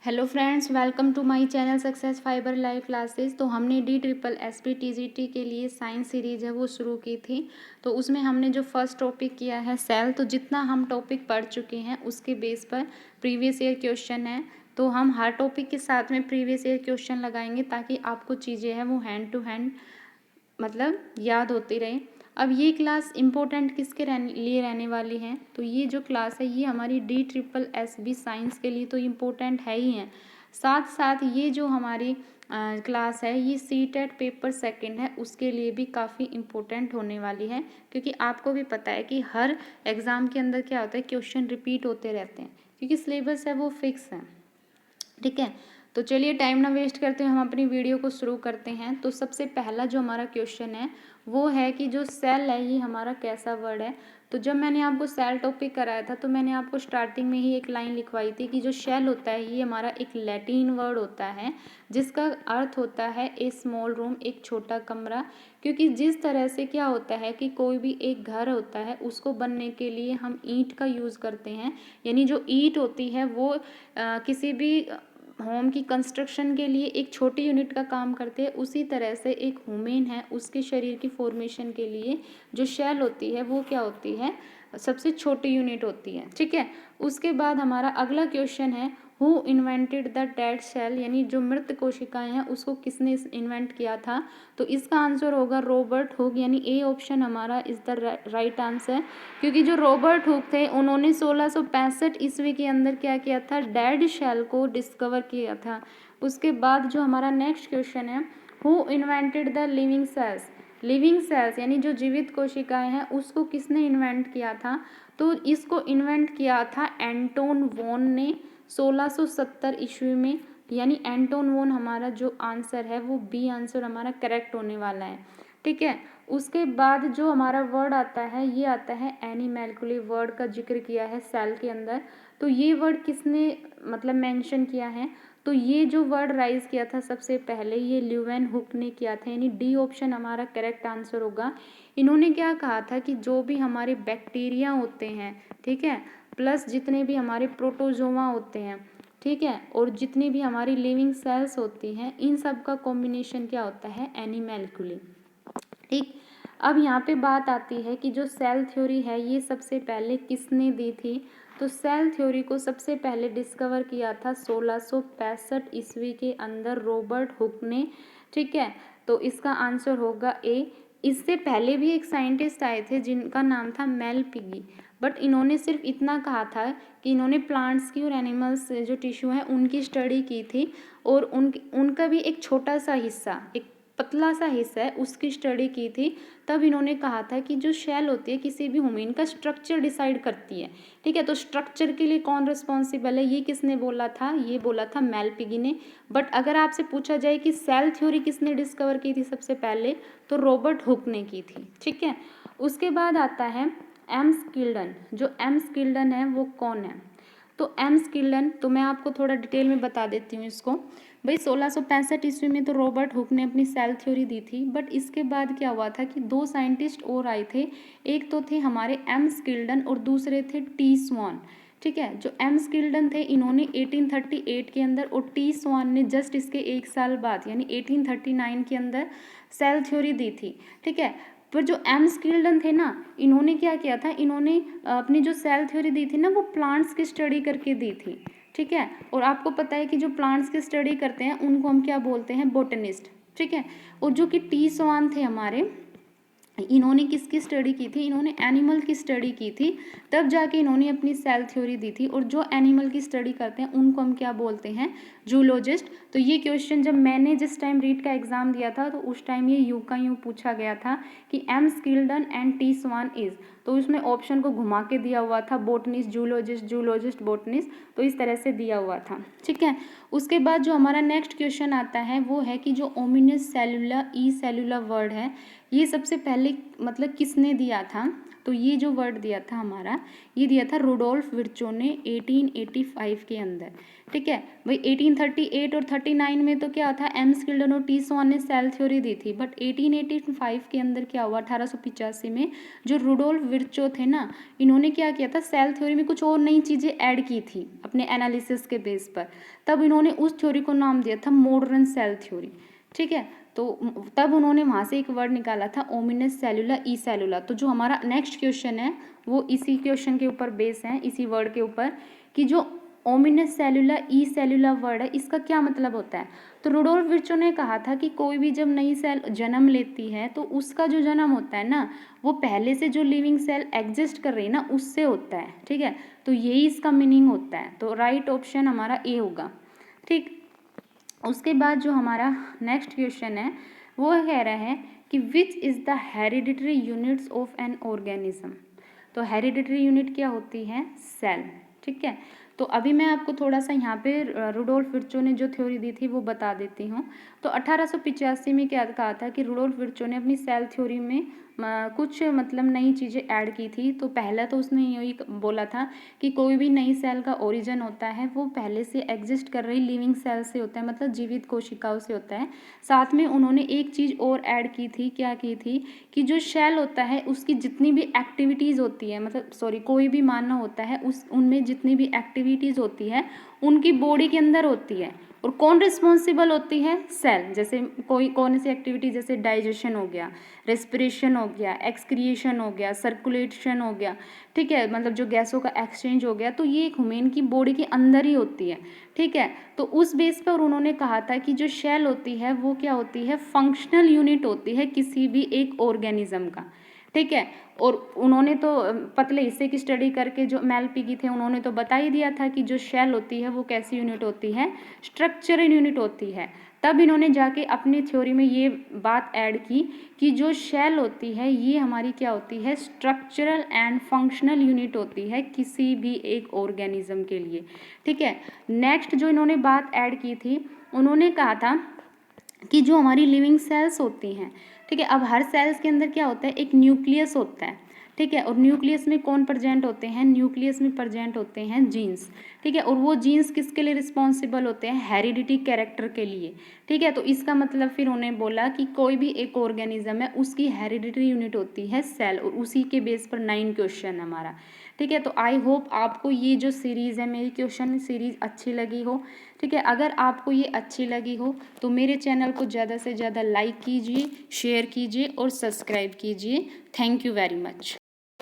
Hello friends, welcome to my channel success fiber live classes. तो हमने DSSS के लिए साइंस सीरीज है वो शुरू की थी। तो उसमें हमने जो फर्स्ट टॉपिक किया है सेल, तो जितना हम टॉपिक पढ़ चुके हैं उसके बेस पर प्रीवियस ईयर क्वेश्चन है। तो हम हर टॉपिक के साथ में प्रीवियस ईयर क्वेश्चन लगाएंगे ताकि आपको चीज़ें हैं वो हैंड टू हैंड मतलब याद होती रहे। अब ये क्लास इम्पोर्टेंट किसके लिए रहने वाली है, तो ये जो क्लास है ये हमारी DSSS साइंस के लिए तो इम्पोर्टेंट है ही है। साथ साथ ये जो हमारी क्लास है ये CTET पेपर सेकंड है उसके लिए भी काफ़ी इम्पोर्टेंट होने वाली है, क्योंकि आपको भी पता है कि हर एग्ज़ाम के अंदर क्या होता है, क्वेश्चन रिपीट होते रहते हैं क्योंकि सिलेबस है वो फिक्स है। ठीक है, तो चलिए टाइम ना वेस्ट करते हुए हम अपनी वीडियो को शुरू करते हैं। तो सबसे पहला जो हमारा क्वेश्चन है वो है कि जो सेल है ये हमारा कैसा वर्ड है। तो जब मैंने आपको सेल टॉपिक कराया था तो मैंने आपको स्टार्टिंग में ही एक लाइन लिखवाई थी कि जो शेल होता है ये हमारा एक लैटिन वर्ड होता है जिसका अर्थ होता है ए स्मॉल रूम, एक छोटा कमरा। क्योंकि जिस तरह से क्या होता है कि कोई भी एक घर होता है उसको बनने के लिए हम ईंट का यूज़ करते हैं, यानी जो ईंट होती है वो किसी भी होम की कंस्ट्रक्शन के लिए एक छोटी यूनिट का काम करते हैं। उसी तरह से एक ह्यूमन है उसके शरीर की फॉर्मेशन के लिए जो शेल होती है वो क्या होती है, सबसे छोटी यूनिट होती है। ठीक है, उसके बाद हमारा अगला क्वेश्चन है who invented the dead cell, यानी जो मृत कोशिकाएं हैं उसको किसने इन्वेंट किया था। तो इसका आंसर होगा रॉबर्ट हुक, यानी ए ऑप्शन हमारा इज द राइट आंसर। क्योंकि जो रॉबर्ट हुक थे उन्होंने 1665 ईस्वी के अंदर क्या किया था, डेड शेल को डिस्कवर किया था। उसके बाद जो हमारा नेक्स्ट क्वेश्चन है who invented the living cells, living cells यानी जो जीवित कोशिकाएं हैं उसको किसने इन्वेंट किया था। तो इसको इन्वेंट किया था एंटोन वॉन ने 1670 ईस्वी में, यानी एंटोन वॉन हमारा जो आंसर है वो बी आंसर हमारा करेक्ट होने वाला है। ठीक है, उसके बाद जो हमारा वर्ड आता है ये आता है एनिमैल्कुली, वर्ड का जिक्र किया है सेल के अंदर। तो ये वर्ड किसने मतलब मेंशन किया है, तो ये जो वर्ड राइज किया था सबसे पहले ये ल्यूवेन हुक ने किया था, यानी डी ऑप्शन हमारा करेक्ट आंसर होगा। इन्होंने क्या कहा था कि जो भी हमारे बैक्टीरिया होते हैं, ठीक है, प्लस जितने भी हमारे प्रोटोजोआ होते हैं, ठीक है, और जितनी भी हमारी लिविंग सेल्स होती हैं इन सब का कॉम्बिनेशन क्या होता है, एनिमैल्कुली। ठीक, अब यहाँ पे बात आती है कि जो सेल थ्योरी है ये सबसे पहले किसने दी थी। तो सेल थ्योरी को सबसे पहले डिस्कवर किया था 1665 ईस्वी के अंदर रॉबर्ट हुक ने। ठीक है, तो इसका आंसर होगा ए। इससे पहले भी एक साइंटिस्ट आए थे जिनका नाम था मेल पिगी, बट इन्होंने सिर्फ इतना कहा था कि इन्होंने प्लांट्स की और एनिमल्स जो टिश्यू है उनकी स्टडी की थी और उनका भी एक छोटा सा हिस्सा, एक पतला सा हिस्सा है उसकी स्टडी की थी। तब इन्होंने कहा था कि जो शेल होती है किसी भी ह्यूमन का स्ट्रक्चर डिसाइड करती है। ठीक है, तो स्ट्रक्चर के लिए कौन रिस्पॉन्सिबल है ये किसने बोला था, ये बोला था मेल पिगी ने। बट अगर आपसे पूछा जाए कि सेल थ्योरी किसने डिस्कवर की थी सबसे पहले, तो रॉबर्ट हुक ने की थी। ठीक है, उसके बाद आता है एम स्किल्डन। जो एम स्किल्डन है वो कौन है, तो एम स्किल्डन तो मैं आपको थोड़ा डिटेल में बता देती हूँ इसको। भाई 1665 ईस्वी में तो रॉबर्ट हुक ने अपनी सेल थ्योरी दी थी, बट इसके बाद क्या हुआ था कि दो साइंटिस्ट और आए थे। एक तो थे हमारे एम स्किल्डन और दूसरे थे टी स्वान। ठीक है, जो एम स्किल्डन थे इन्होंने 1838 के अंदर और टी स्वान ने जस्ट इसके एक साल बाद यानी 1839 के अंदर सेल थ्योरी दी थी। ठीक है, पर जो एम स्किल्डन थे ना इन्होंने क्या किया था, इन्होंने अपनी जो सेल थ्योरी दी थी ना वो प्लांट्स की स्टडी करके दी थी। ठीक है, और आपको पता है कि जो प्लांट्स की स्टडी करते हैं उनको हम क्या बोलते हैं, बोटनिस्ट। ठीक है, और जो कि टी स्वान थे हमारे, इन्होंने किसकी स्टडी की थी, इन्होंने एनिमल की स्टडी की थी। तब जाके इन्होंने अपनी सेल थ्योरी दी थी। और जो एनिमल की स्टडी करते हैं उनको हम क्या बोलते हैं, जूलॉजिस्ट। तो ये क्वेश्चन जब मैंने जिस टाइम रीट का एग्जाम दिया था तो उस टाइम ये यूं का यूं पूछा गया था कि M Skildon and T Swan is, तो उसमें ऑप्शन को घुमा के दिया हुआ था, बोटनिस्ट जूलॉजिस्ट, जूलॉजिस्ट बोटनिस्ट, तो इस तरह से दिया हुआ था। ठीक है, उसके बाद जो हमारा नेक्स्ट क्वेश्चन आता है वो है कि जो ओमिनस सेलुला ई सेलुला वर्ड है ये सबसे पहले मतलब किसने दिया था। तो ये जो वर्ड दिया था हमारा, ये दिया था रुडोल्फ विर्चो ने 1885 के अंदर। ठीक है भाई, 1838 और 39 में तो क्या था, एम स्किल्डन और टी स्वान ने सेल थ्योरी दी थी, बट 1885 के अंदर क्या हुआ, 1885 में जो रुडोल्फ विर्चो थे ना, इन्होंने क्या किया था, सेल थ्योरी में कुछ और नई चीज़ें ऐड की थी अपने एनालिसिस के बेस पर। तब इन्होंने उस थ्योरी को नाम दिया था मॉडर्न सेल थ्योरी। ठीक है, तो तब उन्होंने वहाँ से एक वर्ड निकाला था ओमिनस सेलुला ई सेलुला। तो जो हमारा नेक्स्ट क्वेश्चन है वो इसी क्वेश्चन के ऊपर बेस है, इसी वर्ड के ऊपर, कि जो ओमिनस सेलुला ई सेलुला वर्ड है इसका क्या मतलब होता है। तो रुडोल्फ विर्चो ने कहा था कि कोई भी जब नई सेल जन्म लेती है तो उसका जो जन्म होता है ना, वो पहले से जो लिविंग सेल एग्जिस्ट कर रही है ना उससे होता है। ठीक है, तो यही इसका मीनिंग होता है। तो राइट ऑप्शन हमारा ए होगा। ठीक, उसके बाद जो हमारा नेक्स्ट क्वेश्चन है वो कह रहा है कि which is the hereditary units of an organism. तो हेरिडिटरी यूनिट क्या होती है, सेल। ठीक है, तो अभी मैं आपको थोड़ा सा यहाँ पे रुडोल्फ विर्चो ने जो थ्योरी दी थी वो बता देती हूँ। तो 1885 में क्या कहा था कि रुडोल्फ विर्चो ने अपनी सेल थ्योरी में कुछ मतलब नई चीज़ें ऐड की थी। तो पहला तो उसने यही बोला था कि कोई भी नई सेल का ओरिजिन होता है वो पहले से एग्जिस्ट कर रही लिविंग सेल से होता है, मतलब जीवित कोशिकाओं से होता है। साथ में उन्होंने एक चीज़ और ऐड की थी, क्या की थी, कि जो शेल होता है उसकी जितनी भी एक्टिविटीज़ होती है, मतलब सॉरी कोई भी मानव होता है उस उनमें जितनी भी एक्टिविटीज़ होती है उनकी बॉडी के अंदर होती है। और कौन रिस्पॉन्सिबल होती है, सेल। जैसे कोई कौन सी एक्टिविटी, जैसे डाइजेशन हो गया, रेस्पिरेशन हो गया, एक्सक्रिएशन हो गया, सर्कुलेशन हो गया। ठीक है, मतलब जो गैसों का एक्सचेंज हो गया, तो ये एक ह्यूमन की बॉडी के अंदर ही होती है। ठीक है, तो उस बेस पर उन्होंने कहा था कि जो शेल होती है वो क्या होती है, फंक्शनल यूनिट होती है किसी भी एक ऑर्गेनिज्म का। ठीक है, और उन्होंने तो पतले हिस्से की स्टडी करके जो मेलपिगी थे उन्होंने तो बता ही दिया था कि जो शेल होती है वो कैसी यूनिट होती है, स्ट्रक्चरल यूनिट होती है। तब इन्होंने जाके अपनी थ्योरी में ये बात ऐड की कि जो शेल होती है ये हमारी क्या होती है, स्ट्रक्चरल एंड फंक्शनल यूनिट होती है किसी भी एक ऑर्गेनिज्म के लिए। ठीक है, नेक्स्ट जो इन्होंने बात ऐड की थी, उन्होंने कहा था कि जो हमारी लिविंग सेल्स होती हैं, ठीक है, अब हर सेल्स के अंदर क्या होता है, एक न्यूक्लियस होता है। ठीक है, और न्यूक्लियस में कौन प्रेजेंट होते हैं, न्यूक्लियस में प्रेजेंट होते हैं जीन्स। ठीक है, और वो जीन्स किसके लिए रिस्पॉन्सिबल होते हैं, हेरिडिटी कैरेक्टर के लिए। ठीक है, तो इसका मतलब फिर उन्हें बोला कि कोई भी एक ऑर्गेनिज्म है उसकी हेरिडिटरी यूनिट होती है सेल, और उसी के बेस पर 9 क्वेश्चन हमारा। ठीक है, तो आई होप आपको ये जो सीरीज़ है मेरी क्वेश्चन सीरीज़ अच्छी लगी हो। ठीक है, अगर आपको ये अच्छी लगी हो तो मेरे चैनल को ज़्यादा से ज़्यादा लाइक कीजिए, शेयर कीजिए और सब्सक्राइब कीजिए। Thank you very much.